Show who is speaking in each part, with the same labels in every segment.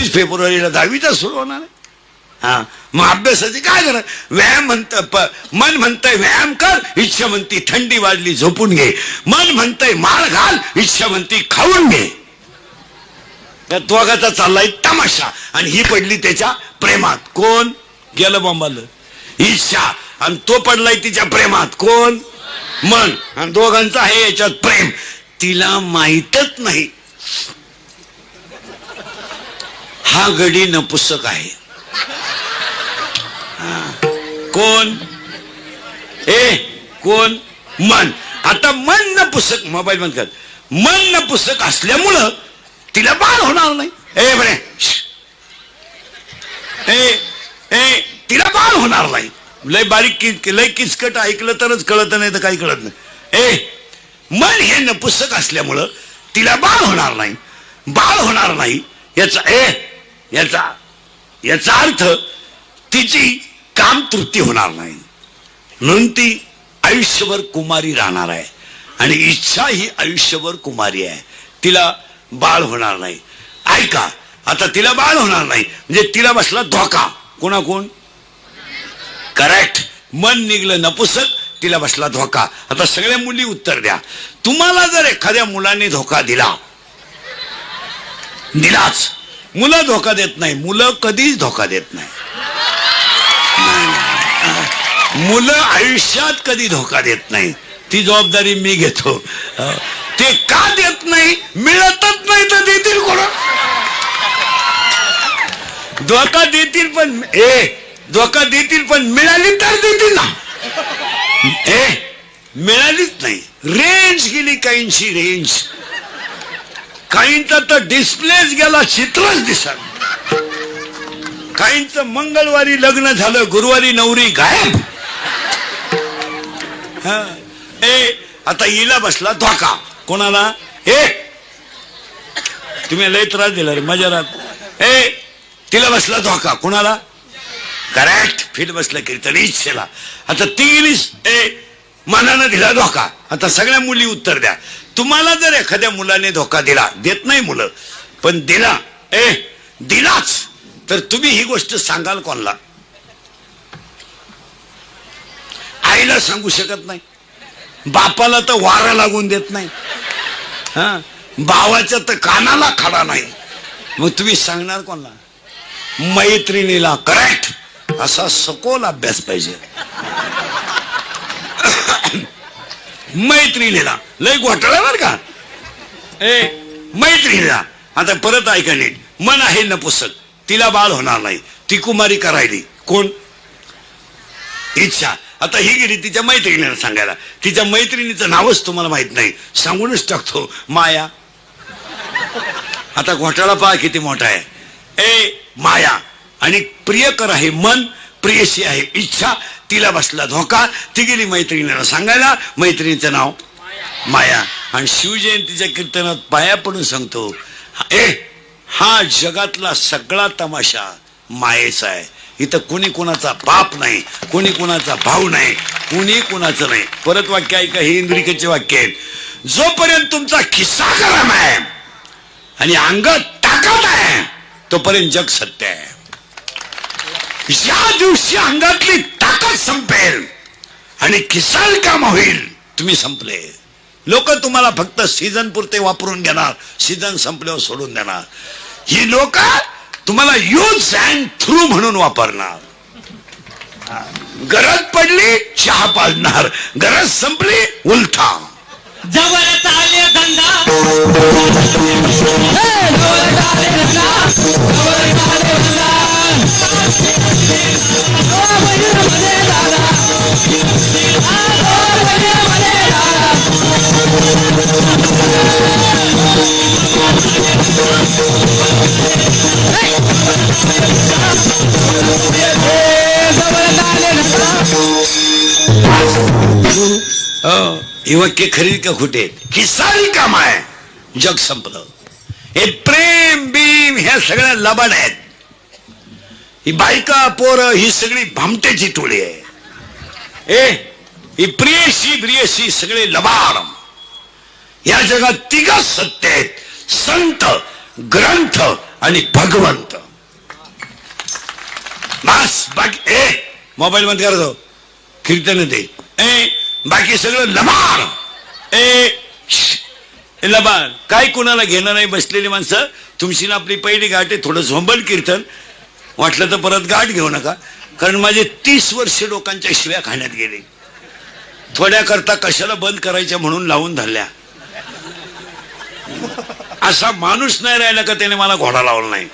Speaker 1: 26 फेब्रुवारीला 10वीचा सुरू होणार आहे. हा, मग अभ्यासाचे काय करा? व्यायाम मन म्हणतंय व्यायाम कर, इच्छा म्हणती थंडी वाढली झोपून घे. मन म्हणतंय माळ घाल, इच्छा म्हणती खाऊन घे. त्या दोघाचा चाललाय तमाशा. आणि ही पडली त्याच्या प्रेमात. कोण गेलं बॉम्बाला? इच्छा. आणि तो पडलाय तिच्या प्रेमात. कोण? मन. आणि दोघांचं आहे याच्यात प्रेम. तिला माहीतच नाही हा गडी नपुसक आहे. कोण? कोण? मन. आता मन नपुसक. मोबाईल बंद कर. मन नपुसक असल्यामुळं तिला बाळ होणार नाही. बरे तिला बाळ होणार नाही. लय बारीक लय किचकट ऐकलं तरच कळत नाही तर काही कळत नाही. मन हे नपुसक असल्यामुळं तिला बाळ होणार नाही. बाळ होणार नाही याचा अर्थ तिची काम तृप्ती होणार नाही. म्हणून ती आयुष्यभर कुमारी राहणार आहे. आणि इच्छा ही आयुष्यभर कुमारी आहे. तिला बाळ होणार नाही. ऐका, आता तिला बाळ होणार नाही म्हणजे तिला बसला धोका. कोण? करेक्ट. मन निघलं नपुसक, तिला बसला धोका. आता सगळ्या मुली उत्तर द्या. तुम्हाला जर एखाद्या मुलाने धोका दिलाच. मुलं धोका देत नाही. मुलं कधीच धोका देत नाही. मुलं आयुष्यात कधी धोका देत नाही. ती जबाबदारी मी घेतो. ते का देत नाही? मिळतच नाही तर देतील कोण? धोका देतील पण मिळाली तर देतील ना. मिळालीच नाही. रेंज गेली काहींची. रेंज काहींचा तर डिस्प्लेच गेला, चित्रच दिसत. काहींचं मंगळवारी लग्न झालं, गुरुवारी नवरी गायब. आता हिला बसला धोका. कोणाला? तुम्ही लय त्रास दिला रे मजा रात. तिला बसला धोका. कोणाला? करेक्ट. फिर बसला कीर्तन इच्छेला. आता ती मनानं दिला धोका. आता सगळ्या मुली उत्तर द्या. तुम्हाला जर एखाद्या मुलाने धोका दिला, देत नाही मुलं, पण दिलाच, तर तुम्ही ही गोष्ट सांगाल कोणाला? आईला सांगू शकत नाही. बापाला तर वारा लागून देत नाही. भावाच्या तर कानाला खडा नाही. मग तुम्ही सांगणार कोणाला? मैत्रिणीला. करेक्ट. असा सखोल अभ्यास पाहिजे. मैत्रिणीला. लय घोटाळा बर का. मैत्रिणीला. आता परत ऐका नीट. मन आहे नपुसक, तिला बाळ होणार नाही. ती कुमारी करायली. कोण? इच्छा. आता ही गेली तिच्या मैत्रिणीला सांगायला. तिच्या मैत्रिणीचं नावच तुम्हाला माहित नाही. सांगूनच टाकतो. माया. आता घोटाळा पहा किती मोठा आहे. माया. आणि प्रियकर आहे मन, प्रियशी आहे इच्छा. तिला बसला धोका. ती गेली मैत्रिणीला सांगायला. मैत्रिणीचं नाव माया. आणि शिवजयंतीच्या कीर्तनात पाया पडून सांगतो, हा जगातला सगळा तमाशा मायेचा आहे. इथं कोणी कोणाचा बाप नाही, कोणी कोणाचा भाऊ नाही, कोणी कोणाचं नाही. परत वाक्य ऐका. हे इंद्रिकेचे वाक्य आहे. जोपर्यंत तुमचा खिस्सा गरम आहे आणि अंगात ताकद आहे, तोपर्यंत जग सत्य आहे. ज्या दिवशी अंगातली ताकद संपेल आणि खिसाल काम होईल, तुम्ही संपले. लोक तुम्हाला फक्त सीझन पुरते वापरून घेणार, सीझन संपल्यावर सोडून देणार. ही लोक तुम्हाला यूज अँड थ्रू म्हणून वापरणार. गरज पडली चहा पाजणार, गरज संपली उलटा.
Speaker 2: जवळ चाले धंदा
Speaker 1: हे वाक्य खरी का खोटे? खिसारी काम आहे. जग संपलं. हे प्रेम बीम ह्या सगळ्या लबाड आहेत. ही बायका पोरं ही सगळी भामट्याची टोळी आहे. ही प्रियशी प्रियशी सगळे लबाड. या जगात तिघच सत्य आहेत, संत ग्रंथ आणि भगवंत. बस बाकी मोबाईल मध्ये करतो कीर्तन ते बाकी सगळं लबाड. लबाड काय कुणाला घेणं नाही. बसलेली माणसं तुमची ना आपली पहिली गाठ आहे. थोडं झोंबल कीर्तन वाटलं तर परत गाठ घेऊ नका, कारण माझे 30 वर्ष लोकांच्या शिव्या खाण्यात गेले. थोड्या करता कशाला बंद करायच्या म्हणून लावून धरल्या. असा माणूस नाही राहिला का त्याने मला घोडा लावला नाही.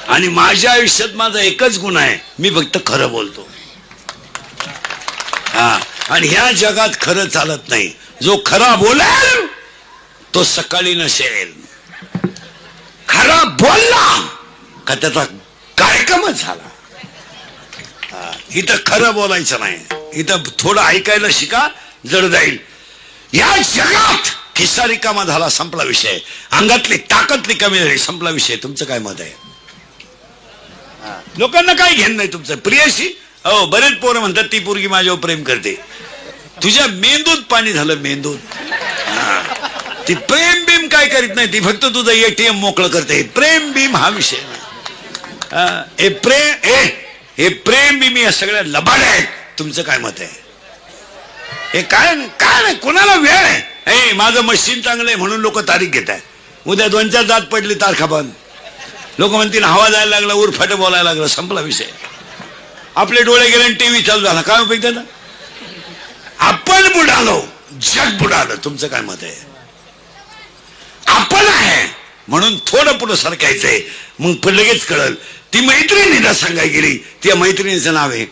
Speaker 1: आणि माझ्या आयुष्यात माझा एकच गुण आहे, मी फक्त खरं बोलतो. हा, आणि ह्या जगात खरं चालत नाही. जो खरा बोलेल तो सकाळी नसेल. खरा बोलला का त्याचा कार्यक्रमच झाला. इथं खरं बोलायचं नाही, इथं थोडं ऐकायला शिका, जड जाईल. या जगात खिस्सा रिकामा झाला, संपला विषय. अंगातली ताकद रिकामी झाली, संपला विषय. तुमचं काय मत आहे? लोकांना काय घेणं नाही तुमचं. प्रियशी बरेच पोरं म्हणतात ती पोरगी माझ्यावर प्रेम करते. तुझ्या मेंदूत पाणी झालं, मेंदूत. ती प्रेम बीम काय करीत नाही, ती फक्त तुझं ATM मोकळं करते. प्रेम बीम हा विषय नाही. हे प्रेम बीम या सगळ्या लबाड आहेत. तुमचं काय मत आहे? हे काय नाही, कोणाला वेळ आहे. माझं मशीन चांगलं आहे म्हणून लोक तारीख घेत आहे. उद्या 2-4 जात पडली तारखा बंद. लोक म्हणतील हवा जायला लागला, उरफाट बोलायला लागलं, संपला विषय. आपले डोळे गेले आणि टीव्ही चालू झाला, काय उपयोग त्याला? आपण बुडालो, जग बुडालं. तुमचं काय मत आहे? आपण आहे म्हणून थोडं पुढं सरकायचंय, मग लगेच कळल. ती मैत्रिणीला सांगायला गेली, त्या मैत्रिणीचं नाव आहे,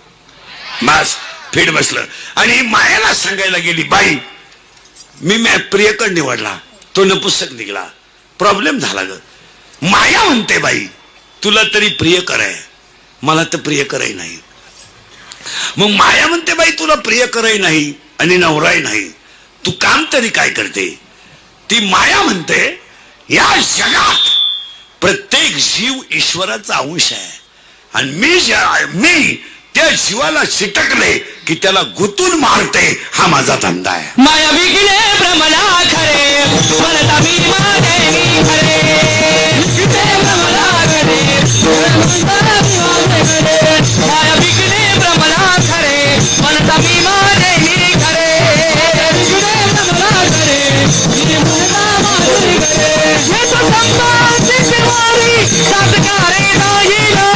Speaker 1: बस फिट बसलं. आणि मायाला सांगायला गेली, बाई मी प्रियकर निवडला, तो नपुसक निघला, प्रॉब्लेम झाला ग. माया म्हणते बाई तुला तरी प्रियकर आहे, मला तर प्रियकरही नाही. मग माया म्हणते बाई तुला प्रियकरही नाही आणि नवराही नाही, तू काम तरी काय करते? ती माया म्हणते या जगात प्रत्येक जीव ईश्वराचा अंश आहे, आणि मी त्या जीवाला चिटकले की त्याला गुतून मारते. हा माझा धंदा आहे.
Speaker 2: माया विकले भ्रमला खरे, म्हणता मी मागे मी खरे. विकले भ्रमला खरे, माया विकले भ्रमला खरे, म्हणता मी मागे मी खरे. विकले भ्रमला खरे, मी म्हणता मागे खरे. हे तो संपाची शिवारी सातकारे नाही लो.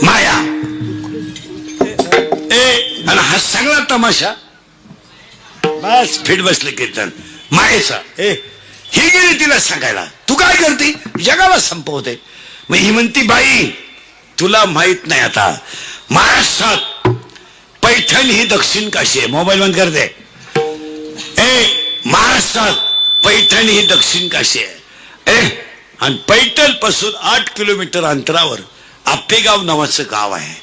Speaker 1: माया आणि हा सगळा तमाशा बस फिट बसले कीर्तन मायेचा. ही गेली तिला सांगायला, तू काय करते? जगाला संपवते. मग ही म्हणती बाई तुला माहित नाही, आता महाराष्ट्रात पैठण ही दक्षिण काशी आहे. मोबाईल बंद करते. महाराष्ट्रात पैठण ही दक्षिण काशी आहे. आणि पैठण पासून 8 किलोमीटर अंतरावर आप्पेगाव नावाचं गाव आहे.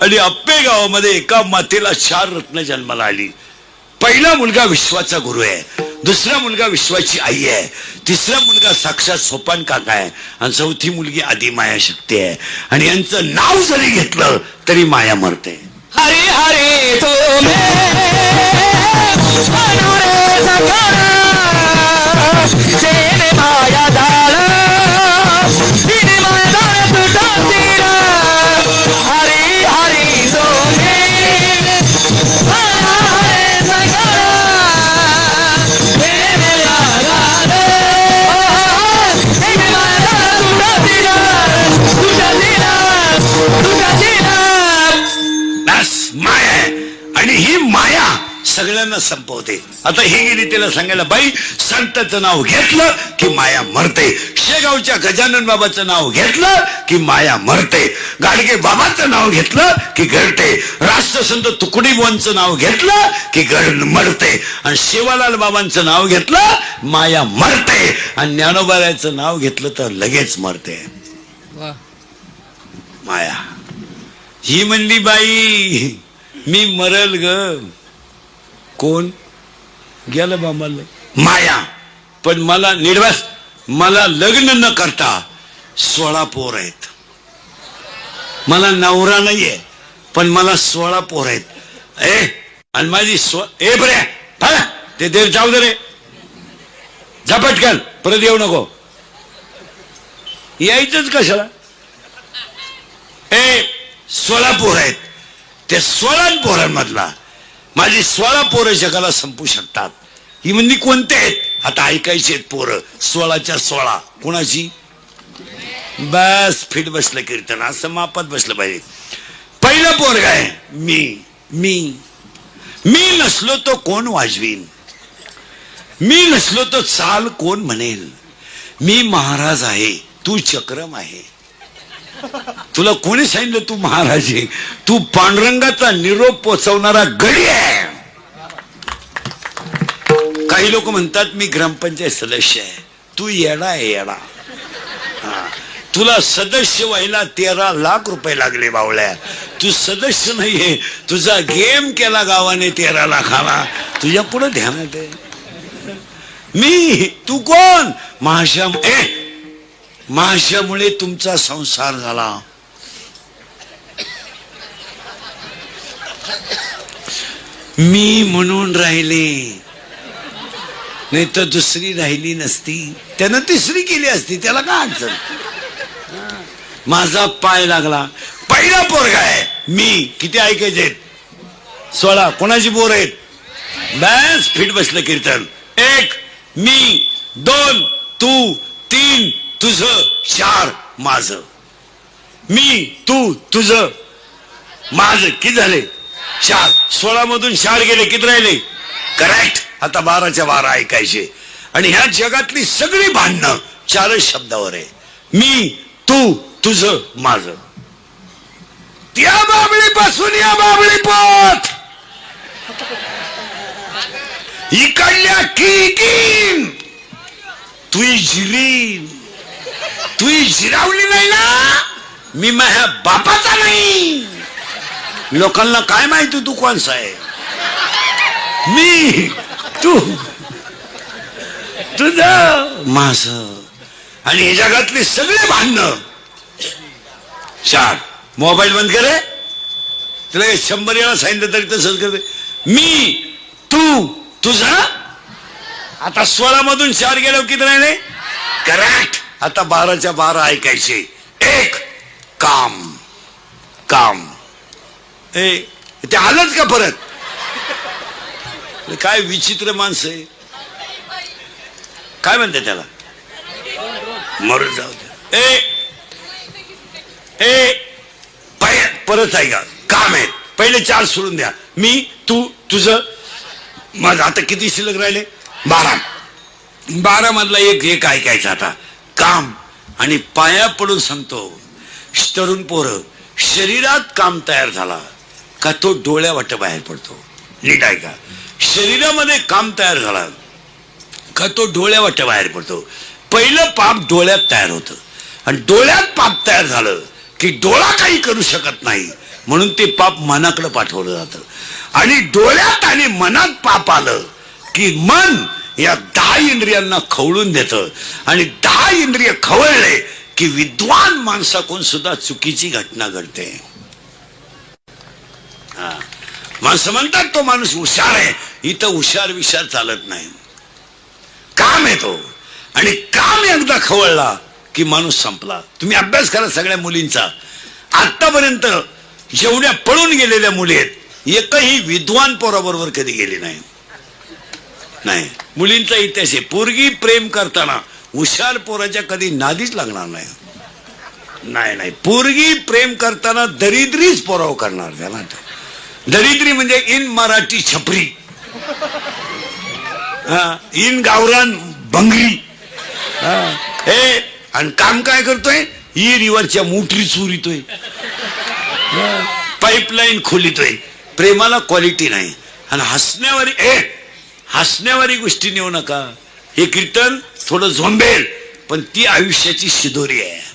Speaker 1: आणि आप्पेगावामध्ये एका मातेला 4 रत्न जन्माला आली. पहिला मुलगा विश्वाचा गुरु आहे, दुसरा मुलगा विश्वाची आई आहे, तिसरा मुलगा साक्षात सोपान काका आहे, आणि चौथी मुलगी आदी माया शक्ती आहे. आणि यांचं नाव जरी घेतलं तरी माया मरते.
Speaker 2: हरे हरे तो माया दाळ माया दाळ तुझा हरी हरी सोने
Speaker 1: माया आहे. आणि ही माया सगळ्यांना संपवते. आता ही गेली तिला सांगायला, बाई संताचं नाव घेतलं की माया मरते. शेगावच्या गजानन बाबाचं नाव घेतलं की माया मरते. गाडगे बाबाचं नाव घेतलं की घडते. राष्ट्रसंत तुकडीबोंचं नाव घेतलं की मरते. आणि शिवालाल बाबांचं नाव घेतलं माया मरते. आणि ज्ञानोबाराचं नाव घेतलं तर लगेच मरते.
Speaker 2: वा.
Speaker 1: माया ही म्हणली बाई मी मरल ग. कोण गेलं बा मला माया. पण मला निर्वास मला लग्न न करता 16 पोर आहेत. मला नवरा नाहीये पण मला 16 पोर आहेत. आणि माझी ए बरे ते देव जाऊ दे रे. झपटकन परत येऊ नको. यायचंच कशाला. 16 पोर आहेत. ते 16 पोरांमधला माझी 16 पोरं जगाला संपू शकतात. ही म्हणजे कोणते आहेत आता ऐकायचे आहेत पोरं. 16च्या 16 कोणाची. बस फिट बसलं कीर्तन असं मापात बसलं पाहिजे. पहिलं पोरग आहे मी. मी मी नसलो तो कोण वाजवीन. मी नसलो तो चाल कोण म्हणेल. मी महाराज आहे तू चक्रम आहे. तुला कोणी सांगितलं तू महाराज आहे. तू पांडुरंगाचा निरोप पोचवणारा गडी आहे. काही लोक म्हणतात मी ग्रामपंचायत सदस्य आहे. तू येडा आहे येडा. तुला सदस्य व्हायला 13 लाख रुपये लागले बावळ्या. तू सदस्य नाहीये. तुझा गेम केला गावाने 13 लाखाला. तुझ्या पुढे ध्यानात आहे. मी तू कोण. महाशामुळे तुमचा संसार झाला. मी म्हणून राहिले नाही तर दुसरी राहिली नसती. त्यानं तिसरी केली असती. त्याला काय अडचण. माझा पाय लागला. पहिला पोरगा आहे मी. किती ऐकायचे 16 कोणाची पोर आहेत. बस फिट बसलं कीर्तन. 1 मी 2 तू 3 तुझं 4 माझं. मी तू तुझं माझं किती झाले 4. 16 मधून 4 गेले. किती राहिले. करेक्ट. आता 12च्या 12 ऐकायचे. आणि ह्या जगातली सगळी भांडणं 4च शब्दावर आहे. मी तू तुझं माझं. त्या बाबळीपासून या बाबळी पोत इकडल्या की तुही जिरीन. तुही जिरावली नाही ना. मी माझ्या बापाचा नाही. लोकांना काय माहिती तू कोणसा आहे. मी तू तुझं माझं. आणि हे जगातली सगळे भांडणं 4. मोबाईल बंद करे. तुला 100 वेळा सांगितलं तरी तसंच करते. मी तू तुझा. आता 16 मधून 4 गेलो किती राहिले. करेक्ट. आता 12च्या 12 ऐकायचे. 1 काम. काम ते आलंच का परत. काय विचित्र माणसं आहे. काय म्हणते त्याला मरून जाऊ दे. परत ऐका. काम आहे. पहिले 4 सोडून द्या. मी तू तुझं माझं. आता किती शिल्लक राहिले 12. 12 मधला एक ऐकायचं. आता काम. आणि पाया पडून सांगतो तरुण पोरं शरीरात काम तयार झाला का तो डोळ्या वाट बाहेर पडतो. नीट ऐका. शरीरामध्ये काम तयार झाला का तो डोळ्या वाट बाहेर पडतो. पहिलं पाप डोळ्यात तयार होतं. आणि डोळ्यात पाप तयार झालं की डोळा काही करू शकत नाही. म्हणून ते पाप मनाकडे पाठवलं जातं. आणि डोळ्यात आणि मनात पाप आलं की मन या 10 इंद्रियांना खवळून देतं. आणि 10 इंद्रिय खवळले की विद्वान माणसाकडून सुद्धा चुकीची घटना घडते. माणसं म्हणतात तो माणूस हुशार आहे. इथं हुशार विशार चालत नाही. काम येतो. आणि काम एकदा खवळला की माणूस संपला. तुम्ही अभ्यास करा सगळ्या मुलींचा. आतापर्यंत जेवढ्या पळून गेलेल्या मुली आहेत एकही विद्वान पोराबरोबर कधी गेली नाही. नाही. मुलींचा इतिहास आहे. पोरगी प्रेम करताना हुशार पोराच्या कधी नादीच लागणार नाही. नाही नाही. पोरगी प्रेम करताना दरिद्रीच पोराव करणार. त्याला दरिद्री म्हणजे इन मराठी छपरी. इन गावरान भंगरी. आणि काम काय करतोय. ही रिव्हरच्या मोटरी चोरीतोय. पाईपलाईन खोलितोय. प्रेमाला क्वालिटी नाही. आणि हसण्यावारी गोष्टी नेऊ नका. हे कीर्तन थोडं झोंबेल पण ती आयुष्याची शिदोरी आहे.